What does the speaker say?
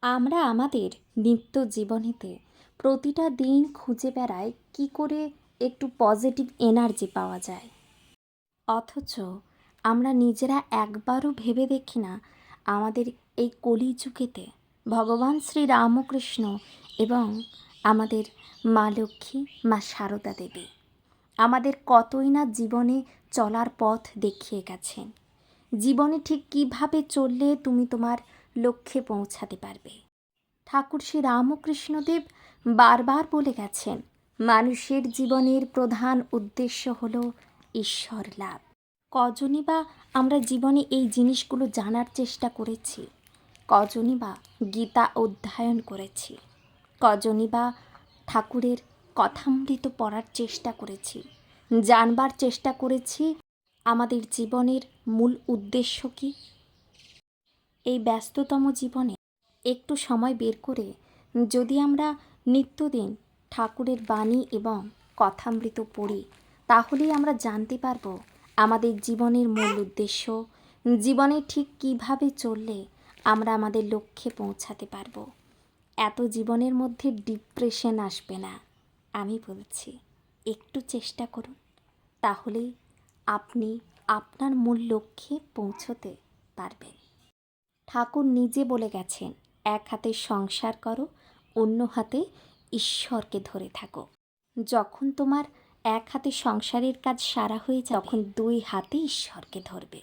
আমরা আমাদের নিত্য জীবনেতে প্রতিটা দিন খুঁজে বেড়াই কি করে একটু পজিটিভ এনার্জি পাওয়া যায়। অথচ আমরা নিজেরা একবারও ভেবে দেখি না আমাদের এই কলিযুগেতে ভগবান শ্রী রামকৃষ্ণ এবং আমাদের মা লক্ষ্মী, মা সারদা দেবী আমাদের কতই না জীবনে চলার পথ দেখিয়ে গেছেন। জীবনে ঠিক কিভাবে চললে তুমি তোমার লক্ষ্যে পৌঁছাতে পারবে। ঠাকুর শ্রী রামকৃষ্ণদেব বারবার বলে গেছেন, মানুষের জীবনের প্রধান উদ্দেশ্য হল ঈশ্বর লাভ। কজনই বা আমরা জীবনে এই জিনিসগুলো জানার চেষ্টা করেছি? কজনই বা গীতা অধ্যয়ন করেছি? কজনই বা ঠাকুরের কথামৃত পড়ার চেষ্টা করেছি, জানবার চেষ্টা করেছি আমাদের জীবনের মূল উদ্দেশ্য কী? এই ব্যস্ততম জীবনে একটু সময় বের করে যদি আমরা নিত্যদিন ঠাকুরের বাণী এবং কথামৃত পড়ি, তাহলেই আমরা জানতে পারবো আমাদের জীবনের মূল উদ্দেশ্য, জীবনে ঠিক কিভাবে চললে আমরা আমাদের লক্ষ্যে পৌঁছাতে পারবো। এত জীবনের মধ্যে ডিপ্রেশন আসবে না। আমি বলছি, একটু চেষ্টা করুন, তাহলেই আপনি আপনার মূল লক্ষ্যে পৌঁছতে পারবেন। ঠাকুর নিজে বলে গেছেন, এক হাতে সংসার করো, অন্য হাতে ঈশ্বরকে ধরে থাকো। যখন তোমার এক হাতে সংসারের কাজ সারা হয়ে যাবে, তখন দুই হাতে ঈশ্বরকে ধরবে।